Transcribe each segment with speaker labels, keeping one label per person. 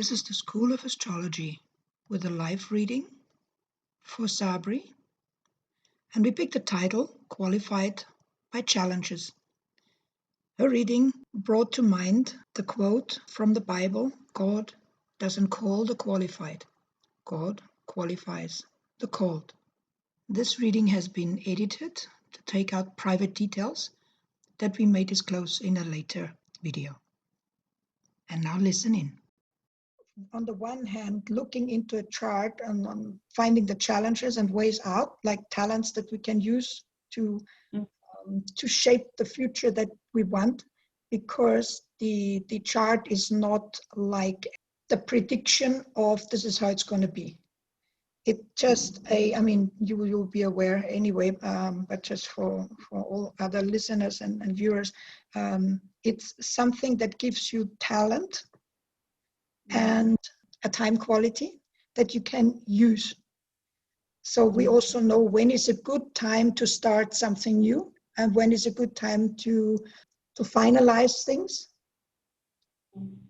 Speaker 1: This is the School of Astrology with a live reading for Sabri, and we picked the title Qualified by Challenges. Her reading brought to mind the quote from the Bible, God doesn't call the qualified, God qualifies the called. This reading has been edited to take out private details that we may disclose in a later video. And now listen in. On the one hand, looking into a chart and finding the challenges and ways out, like talents that we can use to shape the future that we want, because the chart is not like the prediction of this is how it's going to be. It just you will be aware anyway, but just for all other listeners and viewers, it's something that gives you talent and a time quality that you can use. So we also know when is a good time to start something new and when is a good time to finalize things.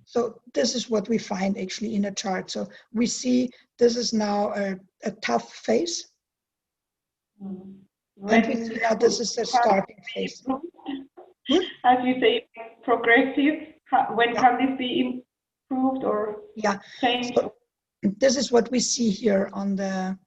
Speaker 1: So this is what we find actually in a chart. So we see this is now a tough phase. And we see now this is a starting phase.
Speaker 2: As you say, progressive. When can this be improved or changed?
Speaker 1: So this is what we see here on the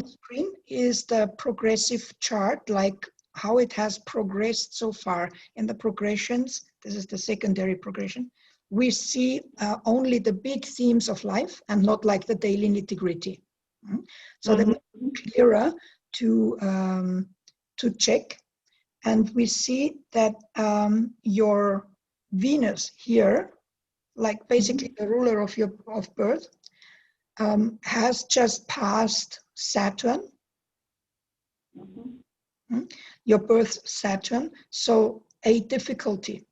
Speaker 1: screen is the progressive chart, like how it has progressed so far in the progressions. This is the secondary progression. We see only the big themes of life and not like the daily nitty-gritty. So that it's clearer to check. And we see that your Venus here, like basically the ruler of birth, has just passed Saturn, your birth Saturn, so a difficulty.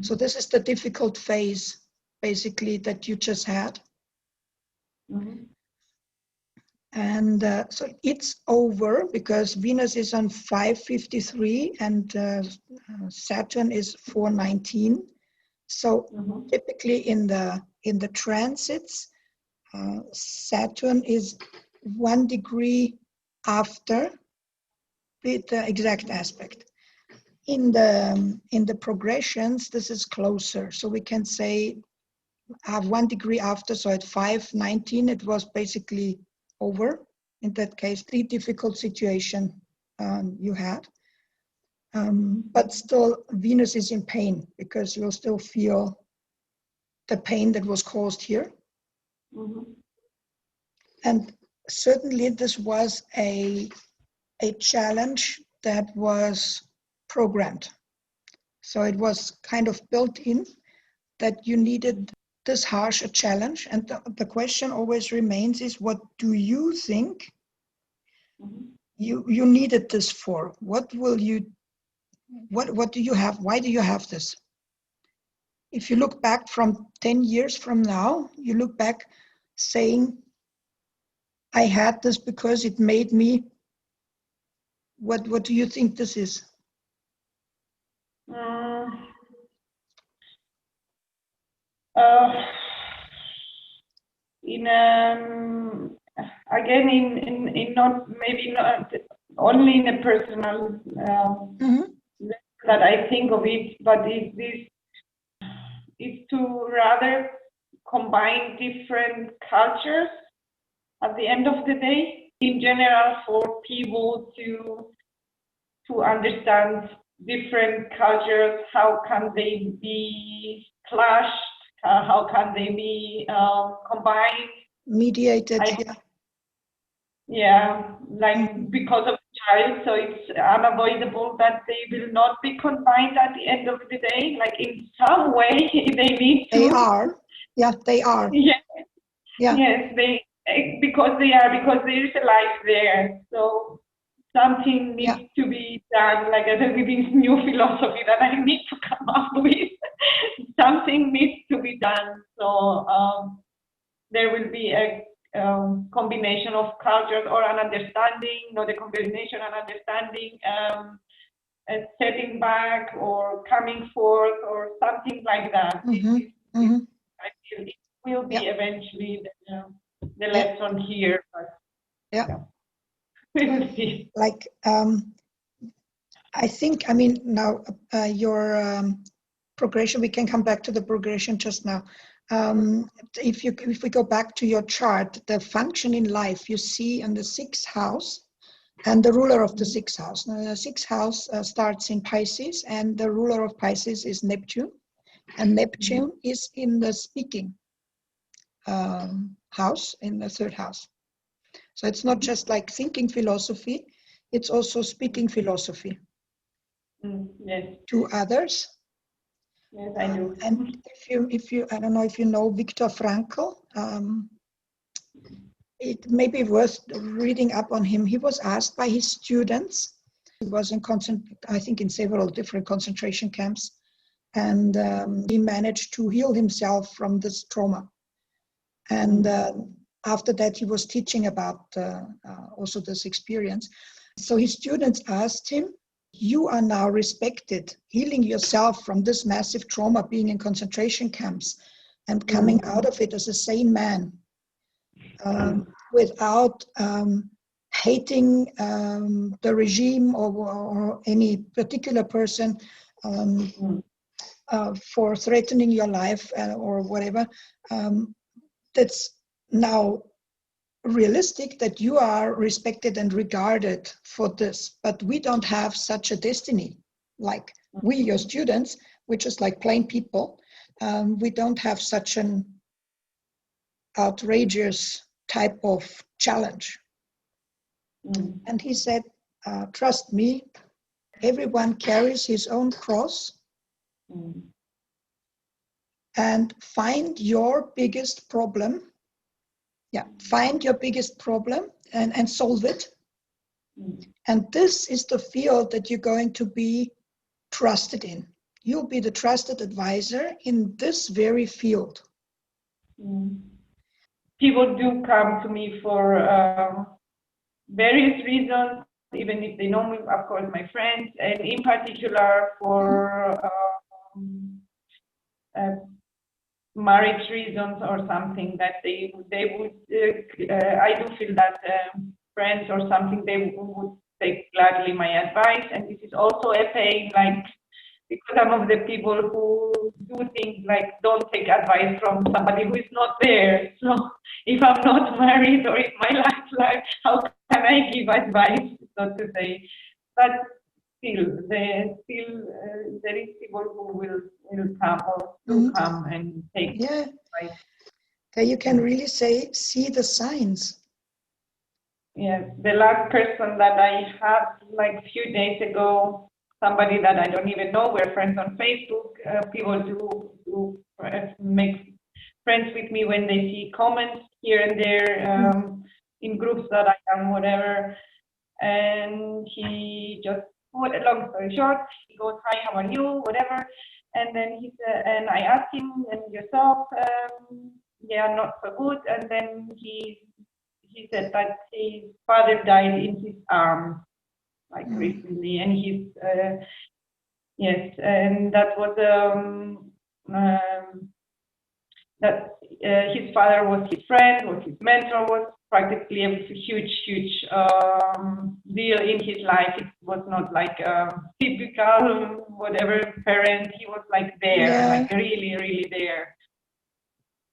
Speaker 1: So this is the difficult phase, basically, that you just had. And so it's over because Venus is on 553 and Saturn is 419. So typically in the transits, Saturn is 1 degree after the exact aspect. In the progressions, this is closer. So we can say have 1 degree after. So at 519, it was basically over. In that case, 3 difficult situation you had. But still, Venus is in pain because you'll still feel the pain that was caused here. And certainly this was a challenge that was programmed. So it was kind of built in that you needed this harsh a challenge. And the question always remains is, what do you think you needed this for? What do you have? Why do you have this? If you look back from 10 years from now, you look back saying, I had this because it made me, what do you think this is?
Speaker 2: Again, in not maybe not only in a personal that I think of it, but it's to rather combine different cultures at the end of the day. In general, for people to understand different cultures, how can they be clashed? How can they be combined?
Speaker 1: Mediated.
Speaker 2: Like because of child, so it's unavoidable that they will not be combined at the end of the day. Like in some way, they need to.
Speaker 1: They are. Yeah, they are.
Speaker 2: Yes.
Speaker 1: Yeah.
Speaker 2: Yes, because there is a life there. So something needs to be done. Like I said, with this new philosophy that I need to come up with, something needs to be done. So there will be a combination of cultures or an understanding, not a combination, an understanding, setting back or coming forth or something like that. I feel it will be eventually the lesson here. But, we'll see.
Speaker 1: Like, I think, now your progression, we can come back to the progression just now. If we go back to your chart, the function in life you see in the 6th house and the ruler of the 6th house. Now, the 6th house starts in Pisces, and the ruler of Pisces is Neptune, and Neptune is in the speaking house, in the 3rd house. So it's not just like thinking philosophy, it's also speaking philosophy to others.
Speaker 2: Yes, I do.
Speaker 1: And if you, I don't know if you know Viktor Frankl. It may be worth reading up on him. He was asked by his students. He was I think in several different concentration camps, and he managed to heal himself from this trauma. And after that, he was teaching about also this experience. So his students asked him, "You are now respected, healing yourself from this massive trauma, being in concentration camps and coming out of it as a sane man, without hating the regime or any particular person for threatening your life or whatever. That's now realistic that you are respected and regarded for this, but we don't have such a destiny. Like we, your students, we're just like plain people. We don't have such an outrageous type of challenge." And he said, "Trust me, everyone carries his own cross, and find your biggest problem. Find your biggest problem and solve it. And this is the field that you're going to be trusted in. You'll be the trusted advisor in this very field."
Speaker 2: People do come to me for various reasons, even if they know me, of course, my friends, and in particular for marriage reasons or something that they would, I do feel that friends or something, they would take gladly my advice. And this is also a pain, like, because I'm of the people who do things like don't take advice from somebody who is not there. So if I'm not married or if my life, how can I give advice, so to say? But still, there is people who will come or do come and take advice.
Speaker 1: There you can really say, see the signs.
Speaker 2: Yes, the last person that I had like a few days ago, somebody that I don't even know, we're friends on Facebook. People do make friends with me when they see comments here and there in groups that I am, whatever. And he just, long story short, he goes, "Hi, how are you?" Whatever. And then and I asked him, "And yourself?" "Yeah, not so good." And then he said that his father died in his arms, like recently, and yes, and that was his father was his friend, was his mentor, was practically a huge deal in his life. It was not like a typical whatever parent. He was like there, like really there.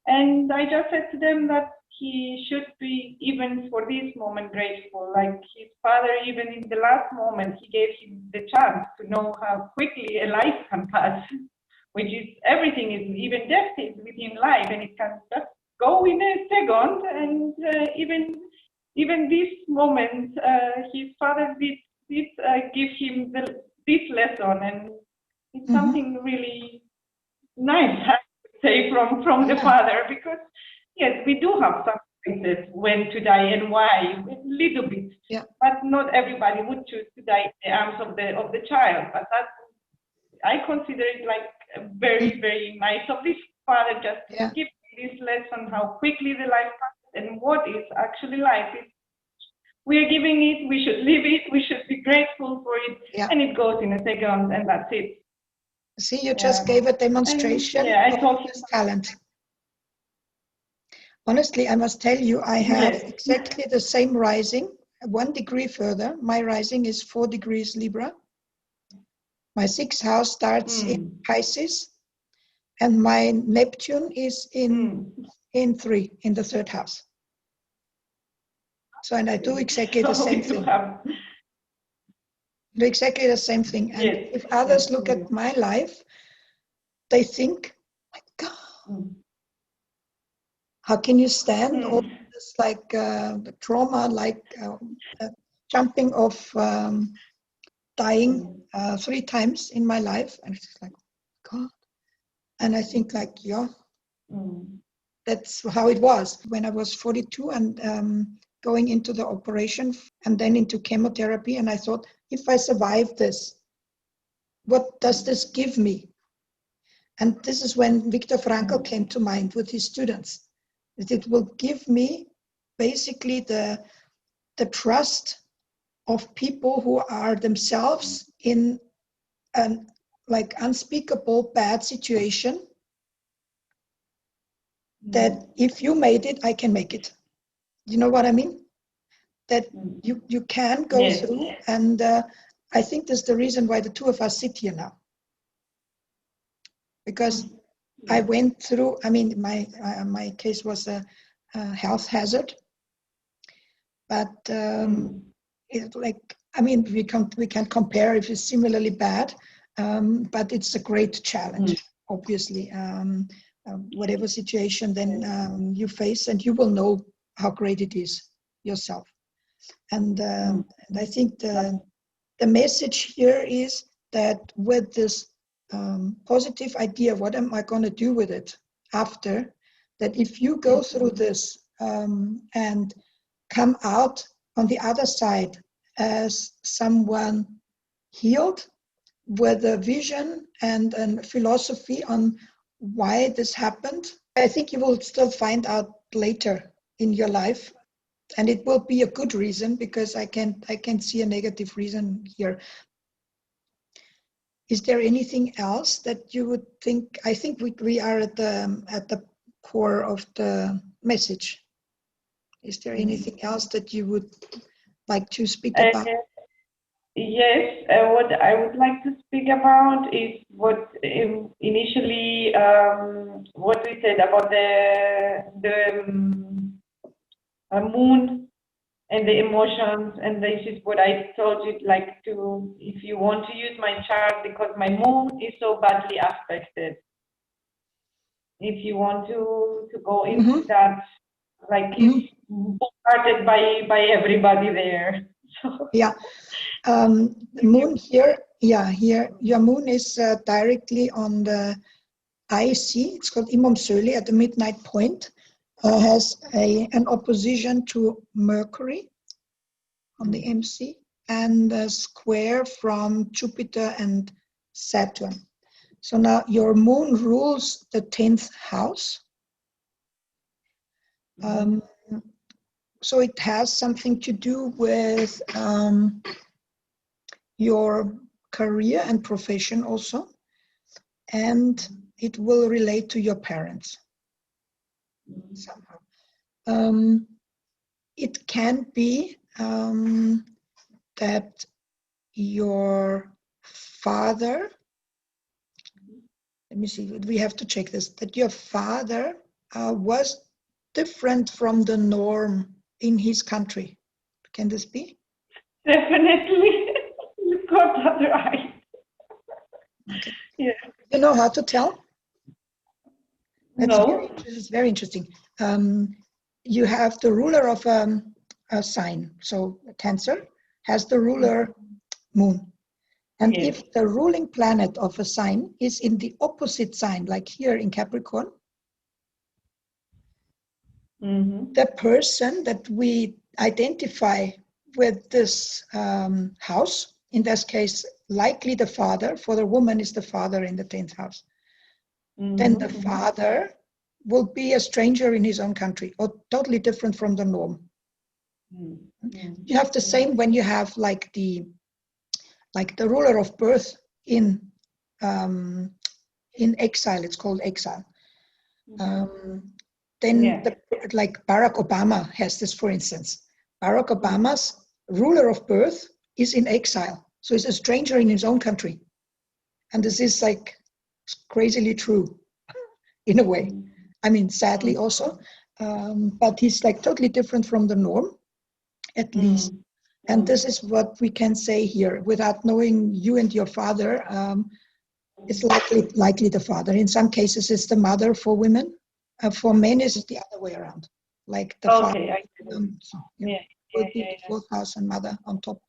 Speaker 2: And I just said to them that he should be, even for this moment, grateful. Like his father, even in the last moment, he gave him the chance to know how quickly a life can pass, which is everything is, even death is within life, and it can just go in a second. And even this moment, his father did give him this lesson, and it's something really nice, I would say, from the father, because yes, we do have some choices when to die and why, a little bit, but not everybody would choose to die in the arms of the child. But that, I consider it like very nice of this father, just to give this lesson how quickly the life passes and what is actually life. We are giving it, we should live it, we should be grateful for it, and it goes in a second, and that's it.
Speaker 1: See, you just gave a demonstration
Speaker 2: I
Speaker 1: of
Speaker 2: told
Speaker 1: this talent. Honestly, I must tell you, I have exactly the same rising, 1 degree further. My rising is 4 degrees Libra. My 6th house starts in Pisces, and my Neptune is in 3, in the 3rd house. So, and I do exactly the same thing. Do exactly the same thing. And if others look at my life, they think, my God, how can you stand all this, like the trauma, like jumping off, dying 3 times in my life? And it's like, God. And I think like, yeah, that's how it was when I was 42 and going into the operation and then into chemotherapy. And I thought, if I survive this, what does this give me? And this is when Viktor Frankl came to mind with his students. That it will give me basically the trust of people who are themselves in an like unspeakable bad situation, that if you made it, I can make it. You know what I mean? That you can go through. And I think that's the reason why the two of us sit here now. Because I went through, I mean, my case was a health hazard. But it's like, I mean, we can compare if it's similarly bad, but it's a great challenge, obviously. Whatever situation then you face, and you will know how great it is yourself. And I think the message here is that with this positive idea, what am I going to do with it after, that if you go through this and come out on the other side as someone healed with a vision and a philosophy on why this happened, I think you will still find out later in your life, and it will be a good reason, because I can see a negative reason here. Is there anything else that you would think? I think we are at the core of the message. Is there anything else that you would like to speak about?
Speaker 2: Yes, what I would like to speak about is what initially what we said about the moon and the emotions, and this is what I told you, like, to, if you want to use my chart, because my moon is so badly aspected. If you want to go into that, like, it's bombarded by everybody there. So.
Speaker 1: Yeah. The moon here, here, your moon is directly on the IC. It's called Imam Söli at the midnight point. Has an opposition to Mercury on the MC, and a square from Jupiter and Saturn. So now your moon rules the 10th house. So it has something to do with your career and profession also, and it will relate to your parents somehow. It can be that your father, let me see, we have to check this, that your father was different from the norm in his country. Can this be?
Speaker 2: Definitely. You got that right.
Speaker 1: Okay.
Speaker 2: Yeah.
Speaker 1: You know how to tell?
Speaker 2: No.
Speaker 1: It's very interesting. You have the ruler of a sign. So Cancer has the ruler moon. And if the ruling planet of a sign is in the opposite sign, like here in Capricorn, the person that we identify with this house, in this case, likely the father, for the woman is the father in the 10th house, then the father will be a stranger in his own country, or totally different from the norm. You have the same when you have like the ruler of birth in in exile. It's called exile. Then like Barack Obama has this, for instance. Barack Obama's ruler of birth is in exile. So he's a stranger in his own country. And this is like crazily true in a way. I mean, sadly also, but he's like totally different from the norm, at least. And this is what we can say here without knowing you and your father. It's likely the father. In some cases, it's the mother for women. For men, it's the other way around. Like the father would be the fourth house and mother on top.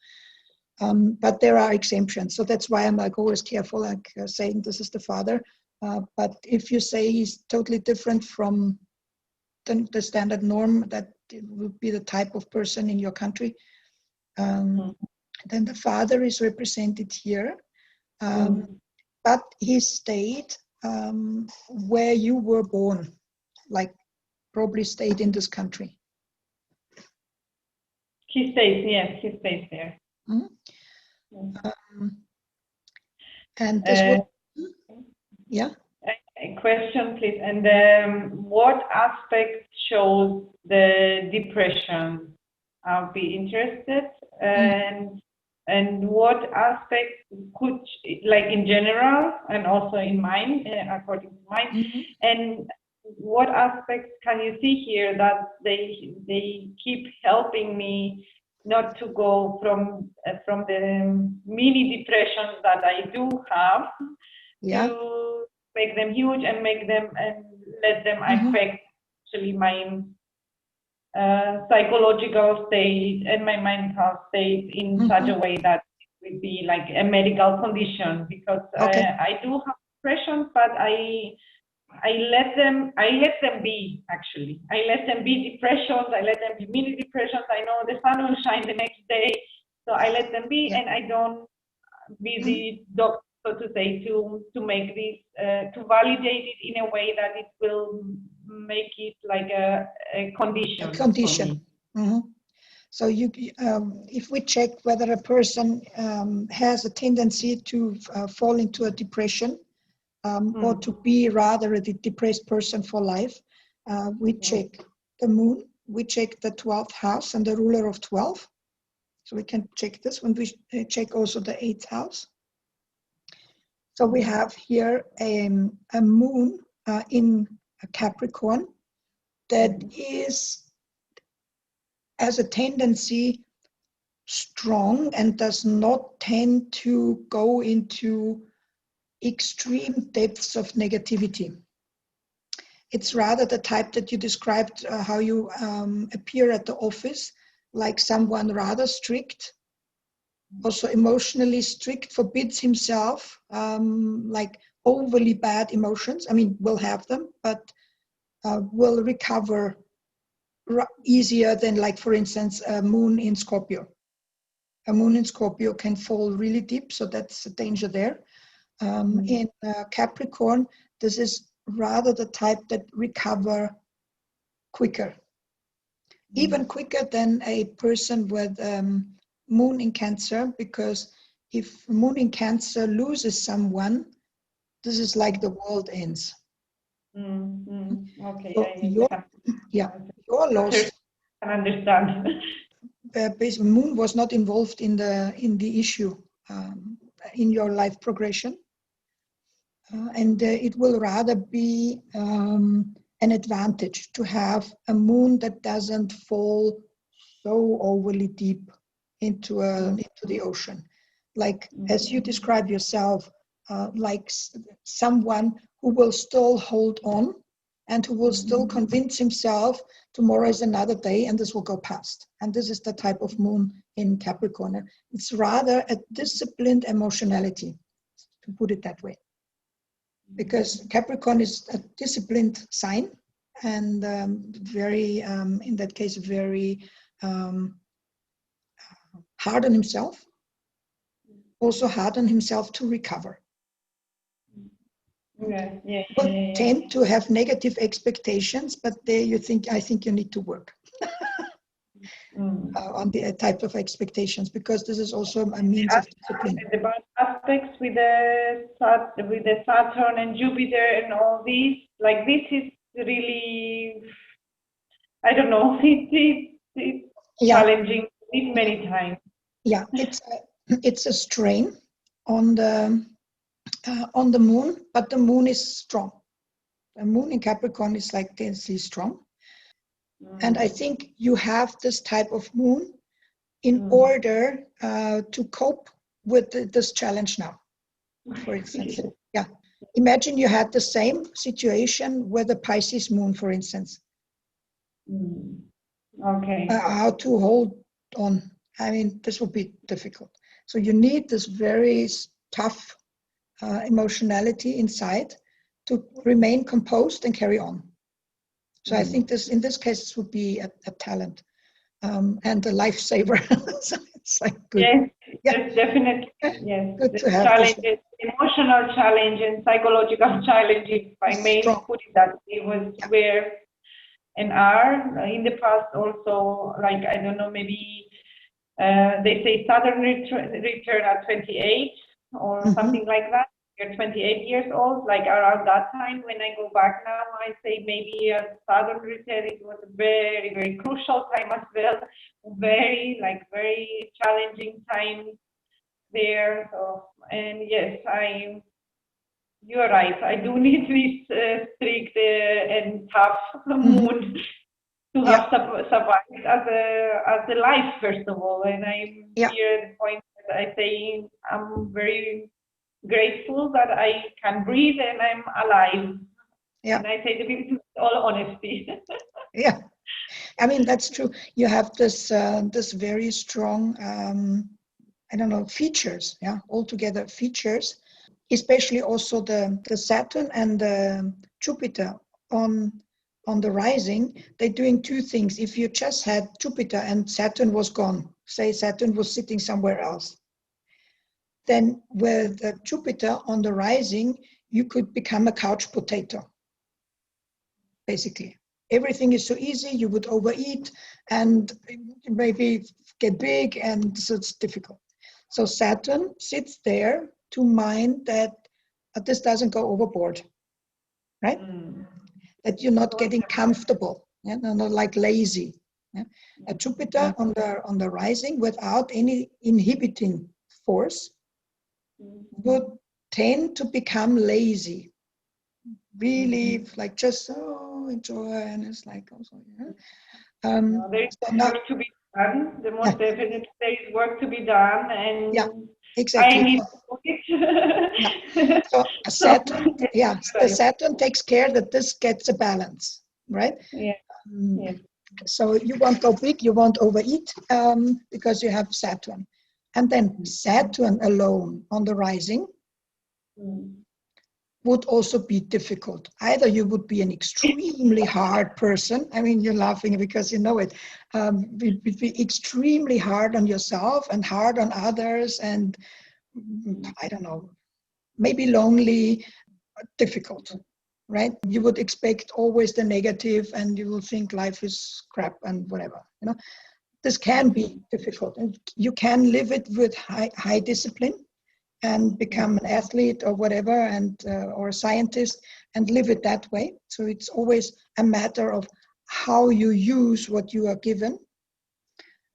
Speaker 1: But there are exemptions. So that's why I'm like always careful, like saying this is the father. But if you say he's totally different from the standard norm, that it would be the type of person in your country, then the father is represented here. But he stayed where you were born, like probably stayed in this country.
Speaker 2: He stays, yes, he stays there.
Speaker 1: And this would, yeah?
Speaker 2: A question, please. And what aspect shows the depression? I'll be interested. And what aspect could, like in general, and also in mine, according to mine, and what aspects can you see here that they keep helping me not to go from the mini depressions that I do have to make them huge and make them and let them affect actually my psychological state and my mental state in such a way that it would be like a medical condition, because I do have depression, but I let them be, actually. I let them be depressions, I let them be mini depressions. I know the sun will shine the next day, so I let them be, and I don't be the doctor, so to say, to make this, to validate it in a way that it will make it like a condition.
Speaker 1: A condition. So you, if we check whether a person has a tendency to fall into a depression, or to be rather a depressed person for life, we check the moon, we check the 12th house and the ruler of 12. So we can check this when we check also the 8th house. So we have here a moon in a Capricorn that has a tendency strong and does not tend to go into extreme depths of negativity. It's rather the type that you described, how you appear at the office, like someone rather strict, also emotionally strict, forbids himself, like overly bad emotions. I mean, will have them, but will recover easier than, like, for instance, a moon in Scorpio. A moon in Scorpio can fall really deep, so that's a danger there. In Capricorn, this is rather the type that recover quicker, even quicker than a person with moon in Cancer, because if moon in Cancer loses someone, this is like the world ends.
Speaker 2: Okay.
Speaker 1: So your loss.
Speaker 2: I understand.
Speaker 1: Basically, moon was not involved in the issue in your life progression. And it will rather be an advantage to have a moon that doesn't fall so overly deep into the ocean. Like, as you describe yourself, like someone who will still hold on and who will still convince himself tomorrow is another day and this will go past. And this is the type of moon in Capricorn. It's rather a disciplined emotionality, to put it that way. Because Capricorn is a disciplined sign and very, in that case, very hard on himself. Also hard on himself to recover. Tend to have negative expectations, but there I think you need to work on the type of expectations, because this is also a means of discipline.
Speaker 2: The bad aspects with the Saturn and Jupiter and all these. Like this is really, I don't know, it's challenging many times.
Speaker 1: Yeah, it's a strain on the moon, but the moon is strong. The moon in Capricorn is like densely strong. And I think you have this type of moon in order to cope with this challenge now, for instance. Yeah. Imagine you had the same situation with the Pisces moon, for instance.
Speaker 2: Okay.
Speaker 1: How to hold on. I mean, this would be difficult. So you need this very tough emotionality inside to remain composed and carry on. So I think in this case, this would be a talent and a lifesaver. So it's like good.
Speaker 2: Yes, definitely. Yes,
Speaker 1: good to have
Speaker 2: challenges, emotional challenge and psychological challenge, if I may put it that way, was where and are in the past also, like, I don't know, maybe they say Saturn return at 28 or something like that. You're 28 years old, like around that time. When I go back now, I say maybe a Saturn return, it was a very, very crucial time as well. Very challenging time there. So, and yes, you're right. I do need this strict and tough moon to have survived as a life, first of all. And I'm here at the point that I say I'm very grateful that I can breathe and I'm alive. And I say with all honesty.
Speaker 1: Yeah, I mean, that's true. You have this this very strong, I don't know, features, altogether features, especially also the Saturn and the Jupiter on the rising. They're doing two things. If you just had Jupiter and Saturn was gone, say Saturn was sitting somewhere else, then with Jupiter on the rising, you could become a couch potato, basically. Everything is so easy, you would overeat and maybe get big, and so it's difficult. So Saturn sits there to mind that this doesn't go overboard, right? That you're not getting comfortable, not like lazy. A Jupiter on the rising without any inhibiting force would tend to become lazy, really like just enjoy, and it's like also
Speaker 2: there is work to be done. The most definitely there is work to be done, and
Speaker 1: exactly.
Speaker 2: I need to do it.
Speaker 1: So Saturn, the Saturn takes care that this gets a balance, right? So you won't go big, you won't overeat because you have Saturn. And then Saturn alone on the rising would also be difficult. Either you would be an extremely hard person. I mean, you're laughing because you know it. You'd be extremely hard on yourself and hard on others, and I don't know, maybe lonely, difficult, right? You would expect always the negative, and you will think life is crap and whatever. This can be difficult, and you can live it with high discipline and become an athlete or whatever, and or a scientist, and live it that way. So it's always a matter of how you use what you are given.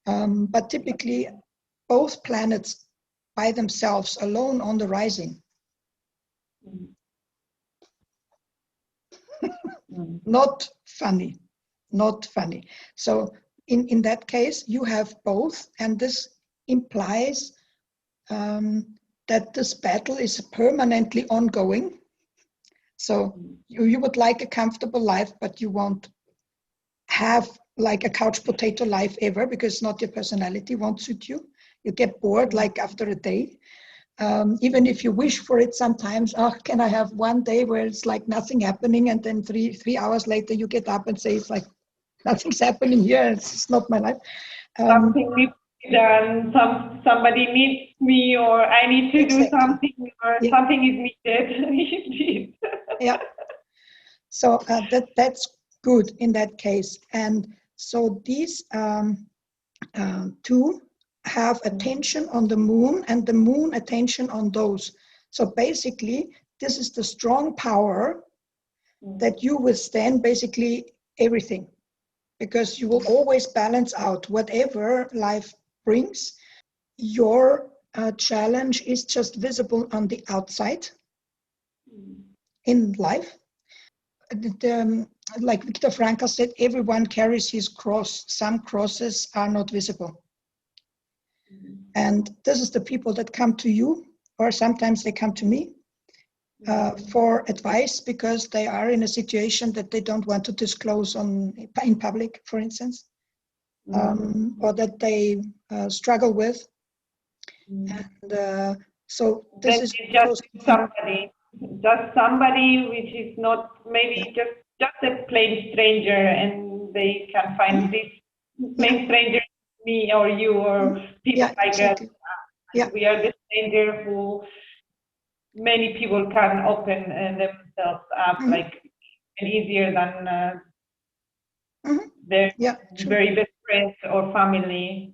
Speaker 1: But typically, both planets by themselves alone on the rising, not funny. So in that case, you have both, and this implies that this battle is permanently ongoing. So you would like a comfortable life, but you won't have like a couch potato life ever, because not your personality won't suit you. You get bored like after a day. Even if you wish for it sometimes, can I have one day where it's like nothing happening, and then three hours later you get up and say it's like nothing's happening here, it's not my life.
Speaker 2: Something needs to be done, somebody needs me, or I need to do something, or something is needed.
Speaker 1: So that's good in that case. And so these two have attention on the moon and the moon attention on those. So basically, this is the strong power that you withstand basically everything, because you will always balance out whatever life brings. Your challenge is just visible on the outside in life. Like Viktor Frankl said, everyone carries his cross. Some crosses are not visible. And this is the people that come to you, or sometimes they come to me for advice because they are in a situation that they don't want to disclose in public, for instance, or that they struggle with. And so this is
Speaker 2: just somebody which is not maybe just a plain stranger, and they can find this plain stranger, me or you or people like
Speaker 1: exactly.
Speaker 2: us. We are the stranger who many people can open themselves up like easier than their very best friends or family.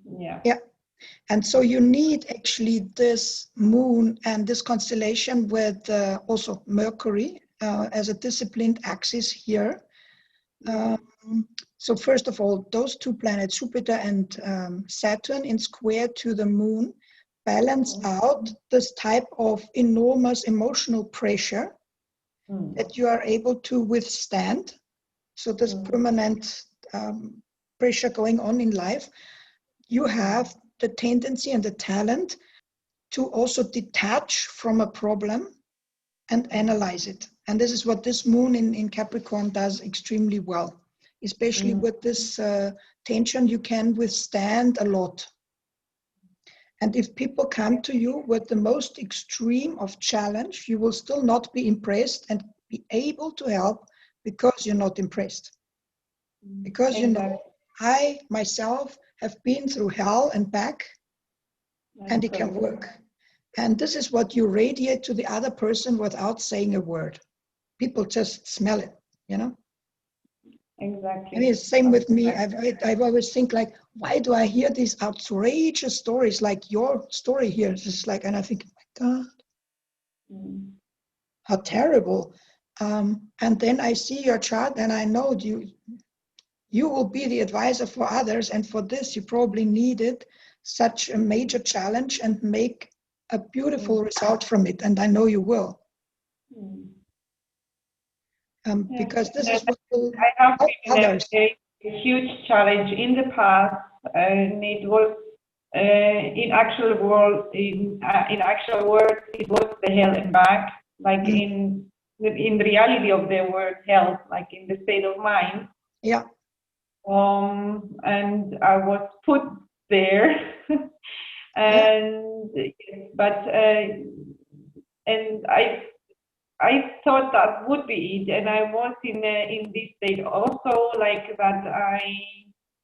Speaker 1: And so you need actually this moon and this constellation with also Mercury as a disciplined axis here. So first of all, those two planets, Jupiter and Saturn, in square to the moon, balance out this type of enormous emotional pressure that you are able to withstand. So this permanent pressure going on in life, you have the tendency and the talent to also detach from a problem and analyze it. And this is what this moon in Capricorn does extremely well. Especially with this tension, you can withstand a lot. And if people come to you with the most extreme of challenge, you will still not be impressed and be able to help because you're not impressed. Because you know, I myself have been through hell and back, and it can work. And this is what you radiate to the other person without saying a word. People just smell it, you know?
Speaker 2: Exactly.
Speaker 1: I mean, same with me. I've always think like, why do I hear these outrageous stories like your story here? It's just like, and I think, oh my God, how terrible. And then I see your chart and I know you will be the advisor for others. And for this, you probably needed such a major challenge and make a beautiful result from it. And I know you will. Because this is what will
Speaker 2: help
Speaker 1: others.
Speaker 2: A huge challenge in the past, and it was in actual world. In actual words, it was the hell and back. Like in reality of the word hell, like in the state of mind.
Speaker 1: Yeah.
Speaker 2: And I was put there, and and I thought that would be it, and I was in this state also, like that.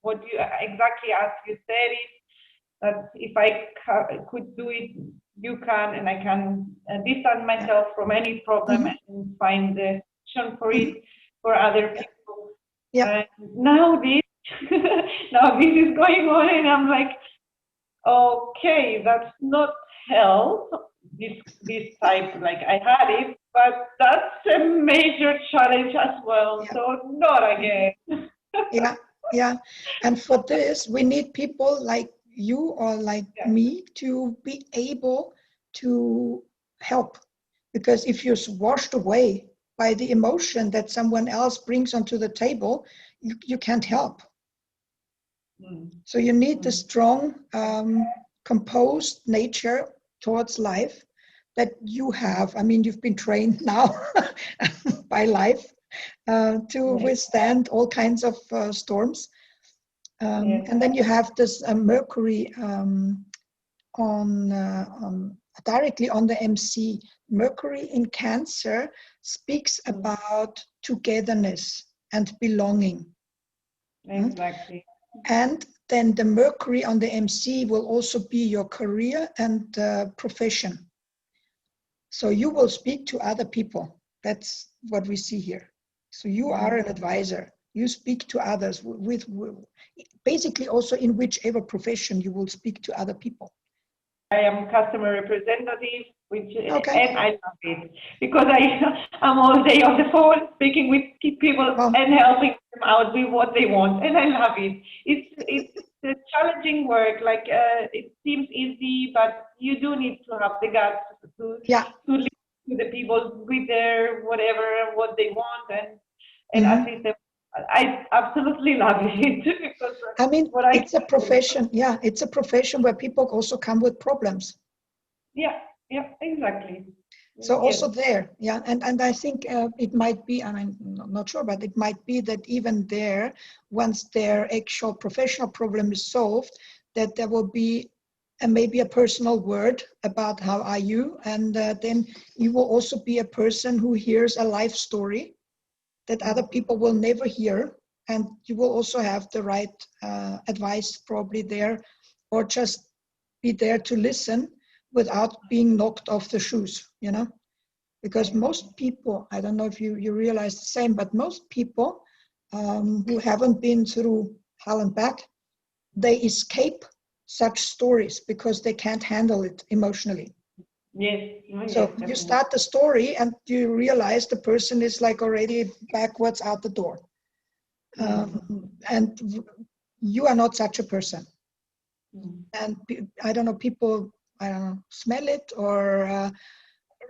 Speaker 2: What you exactly as you said it, that if I could do it, you can, and I can distance myself from any problem and find the solution for it for other people.
Speaker 1: Yeah.
Speaker 2: Now this is going on, and I'm like, okay, that's not hell. This type, like I had it, but that's a major challenge as well. Yeah. So not again.
Speaker 1: Yeah. And for this, we need people like you or like me to be able to help. Because if you're washed away by the emotion that someone else brings onto the table, you can't help. So you need the strong, composed nature towards life that you have. I mean, you've been trained now by life to withstand all kinds of storms. And then you have this Mercury directly on the MC. Mercury in Cancer speaks about togetherness and belonging.
Speaker 2: Exactly.
Speaker 1: And then the Mercury on the MC will also be your career and profession. So you will speak to other people. That's what we see here. So you are an advisor. You speak to others with basically also in whichever profession you will speak to other people.
Speaker 2: I am customer representative,
Speaker 1: Okay.
Speaker 2: and I love it because I'm all day on the phone speaking with people and helping them out with what they want, and I love it. It's a challenging work. Like it seems easy, but you do need to have the guts to listen to the people with their whatever what they want, and as I said, I absolutely love it because
Speaker 1: I mean, it's a profession. Yeah, it's a profession where people also come with problems.
Speaker 2: Yeah, exactly.
Speaker 1: So also there, and I think it might be, I mean, not sure, but it might be that even there, once their actual professional problem is solved, that there will be maybe a personal word about how are you, and then you will also be a person who hears a life story that other people will never hear, and you will also have the right advice probably there, or just be there to listen without being knocked off the shoes, because most people, I don't know if you realize the same, but most people who haven't been through hell and back, they escape such stories because they can't handle it emotionally.
Speaker 2: Yes.
Speaker 1: So you start the story and you realize the person is like already backwards out the door. And you are not such a person. And I don't know, people, smell it or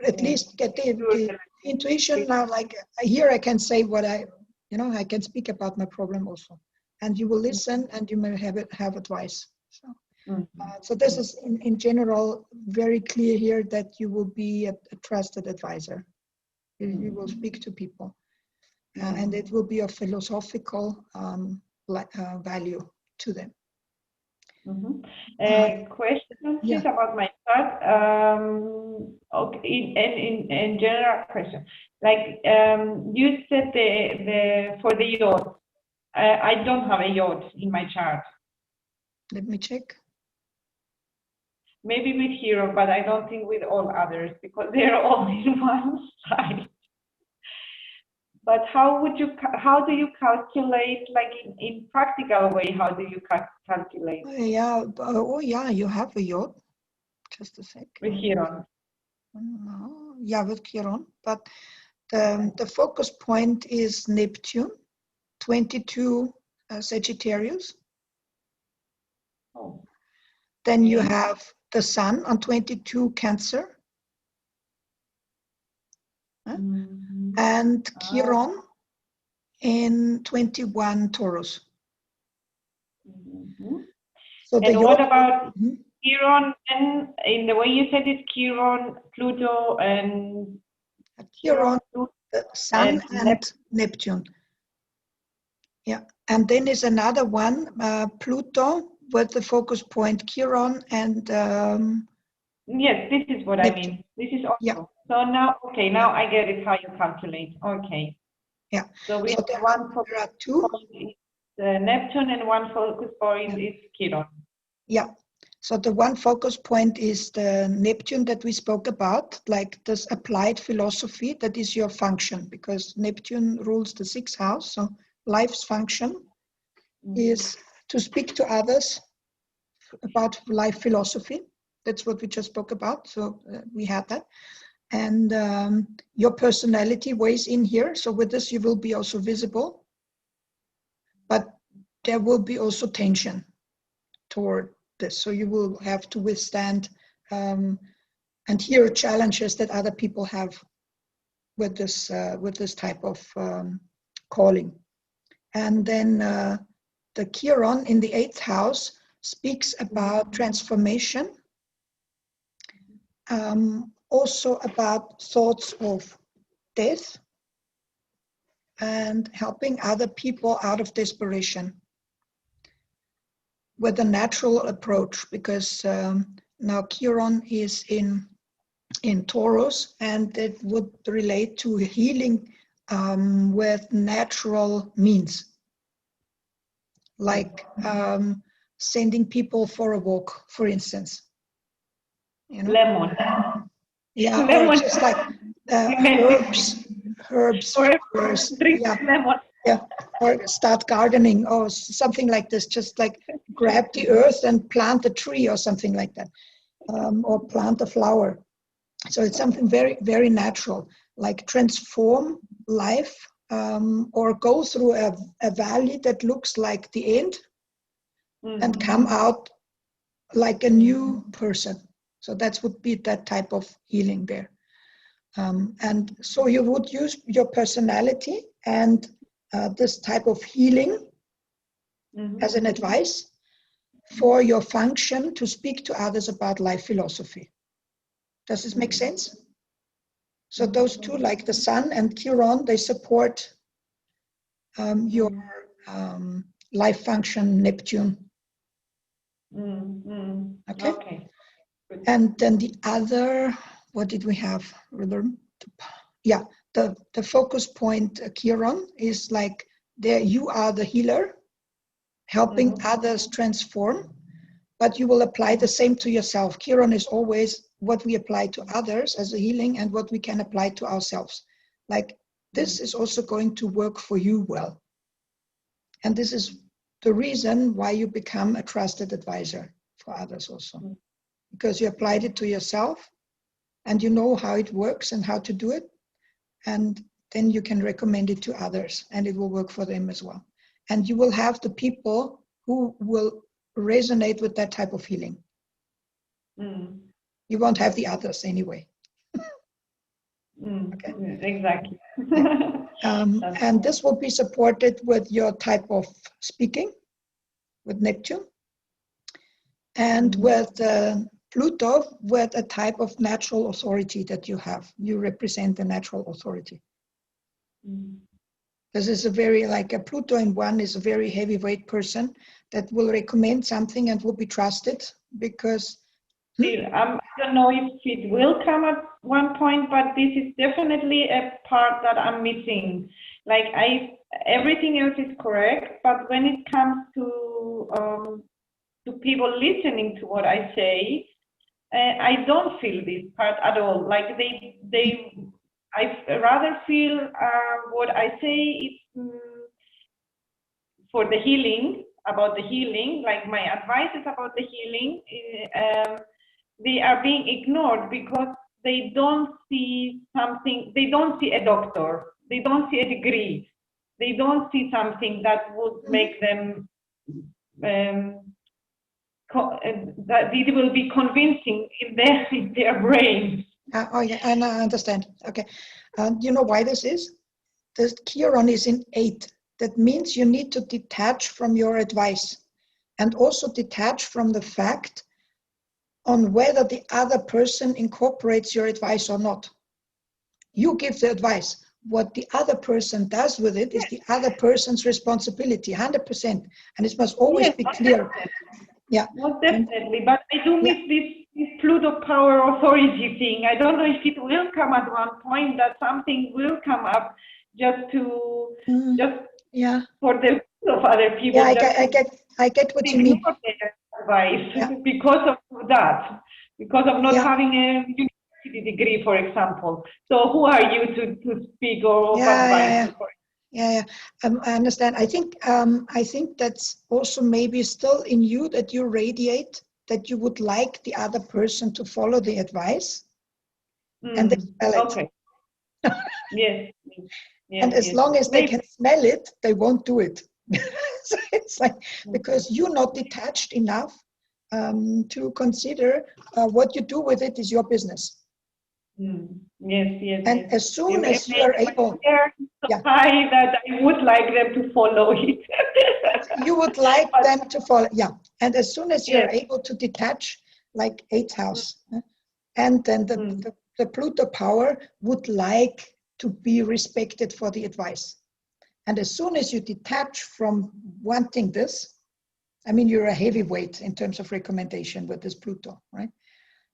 Speaker 1: at least get the intuition. Now, like here I can say what I can speak about my problem also. And you will listen and you may have advice. So this is in general very clear here that you will be a trusted advisor. You will speak to people, and it will be of philosophical value to them.
Speaker 2: Question please about my chart. Okay, in general question, like you said the for the yacht. I don't have a yacht in my chart.
Speaker 1: Let me check.
Speaker 2: Maybe with Hero, but I don't think with all others because they're all in one side. But how do you calculate, like in practical way, how do you calculate?
Speaker 1: You have a yacht. Just a sec.
Speaker 2: With Chiron.
Speaker 1: Yeah, with Chiron. But the focus point is Neptune, 22 Sagittarius.
Speaker 2: Oh.
Speaker 1: Then you have the Sun on 22 Cancer. And Chiron in 21 Taurus.
Speaker 2: So and what about Chiron? And in the way you said it, Chiron, Pluto, and
Speaker 1: Chiron, the Sun and Neptune. Yeah, and then is another one, Pluto, with the focus point Chiron and.
Speaker 2: Yes, this is what Neptune. I mean. This is also. Yeah. So now, okay, now I get it how you calculate. Okay.
Speaker 1: Yeah.
Speaker 2: So we have one focus point is Neptune and one focus point is Chiron.
Speaker 1: Yeah. So the one focus point is the Neptune that we spoke about, like this applied philosophy that is your function, because Neptune rules the 6th house. So life's function is to speak to others about life philosophy. That's what we just spoke about. So we had that. And your personality weighs in here. So with this, you will be also visible. But there will be also tension toward this. So you will have to withstand and hear challenges that other people have with this type of calling. And then the Chiron in the 8th house speaks about transformation, also about thoughts of death and helping other people out of desperation with a natural approach, because now Chiron is in Taurus, and it would relate to healing with natural means, like sending people for a walk, for instance.
Speaker 2: Lemon.
Speaker 1: Yeah,
Speaker 2: lemon.
Speaker 1: or just like herbs.
Speaker 2: Drink lemon.
Speaker 1: Yeah, or start gardening or something like this. Just like grab the earth and plant a tree or something like that, or plant a flower. So it's something very, very natural, like transform life, or go through a valley that looks like the end and come out like a new person. So that would be that type of healing there. And so you would use your personality and this type of healing as an advice for your function to speak to others about life philosophy. Does this make sense? So those two, like the Sun and Chiron, they support your life function, Neptune. Okay.
Speaker 2: Okay.
Speaker 1: And then the other, what did we have? Yeah, the focus point, Chiron, is like there you are the healer, helping others transform, but you will apply the same to yourself. Chiron is always what we apply to others as a healing and what we can apply to ourselves. Like this is also going to work for you well. And this is the reason why you become a trusted advisor for others also. Because you applied it to yourself and you know how it works and how to do it. And then you can recommend it to others and it will work for them as well. And you will have the people who will resonate with that type of healing. You won't have the others anyway.
Speaker 2: Okay. Exactly.
Speaker 1: And this will be supported with your type of speaking, with Neptune, and with Pluto, with a type of natural authority that you have. You represent the natural authority. This is a very, like a Pluto in one is a very heavyweight person that will recommend something and will be trusted because...
Speaker 2: I don't know if it will come at one point, but this is definitely a part that I'm missing. Like everything else is correct, but when it comes to people listening to what I say, I don't feel this part at all. Like I rather feel what I say is for the healing, about the healing, like my advice is about the healing, they are being ignored because they don't see something, they don't see a doctor, they don't see a degree, they don't see something that would make them, that it will be convincing in their brain.
Speaker 1: Oh yeah, and I understand. Okay. You know why this is? The Chiron is in 8. That means you need to detach from your advice and also detach from the fact on whether the other person incorporates your advice or not. You give the advice. What the other person does with it is the other person's responsibility, 100%. And it must always be clear. Yeah.
Speaker 2: Most definitely. But I do miss this Pluto power authority thing. I don't know if it will come at one point that something will come up just for the good of other people.
Speaker 1: Yeah, I get what you mean.
Speaker 2: Their advice because of that, because of not having a university degree, for example. So who are you to speak or advise?
Speaker 1: I understand. I think that's also maybe still in you that you radiate that you would like the other person to follow the advice, and they smell it.
Speaker 2: Okay. Yes.
Speaker 1: And as long as they can smell it, they won't do it. So it's like because you're not detached enough to consider what you do with it is your business.
Speaker 2: Yes.
Speaker 1: And as soon as you are able,
Speaker 2: high that I would like them to follow it.
Speaker 1: You would like them to follow, And as soon as you're able to detach, like 8th house, and then the Pluto power would like to be respected for the advice. And as soon as you detach from wanting this, I mean, you're a heavyweight in terms of recommendation with this Pluto, right?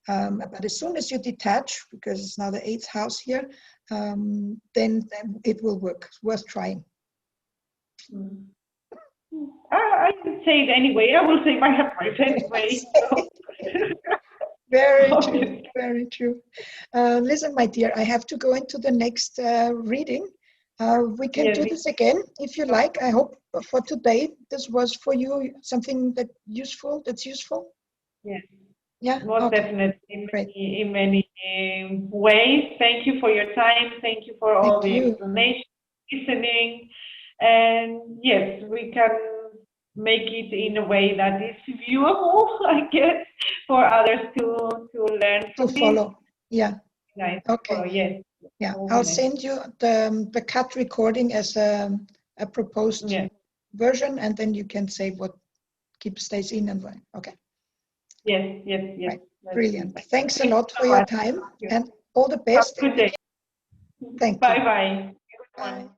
Speaker 1: But as soon as you detach, because it's now the 8th house here, then it will work. It's worth trying.
Speaker 2: I would say it anyway. I will say my advice anyway.
Speaker 1: Very true, very true. Listen, my dear, I have to go into the next reading. We can do this again if you like. I hope for today this was for you something that's useful.
Speaker 2: Yes.
Speaker 1: Yeah.
Speaker 2: Most definitely
Speaker 1: Great.
Speaker 2: in many ways. Thank you for your time. Thank you for all the explanation, listening, and yes, we can make it in a way that is viewable, I guess, for others to learn from
Speaker 1: to follow. Yeah.
Speaker 2: Nice.
Speaker 1: Okay.
Speaker 2: Follow. Yes.
Speaker 1: Yeah, I'll send you the cut recording as a proposed version, and then you can say what stays in and what. Okay.
Speaker 2: Yes.
Speaker 1: Right. Brilliant. Thanks a lot for your time and all the best.
Speaker 2: Have a good day.
Speaker 1: Thank you.
Speaker 2: Bye.
Speaker 1: Bye.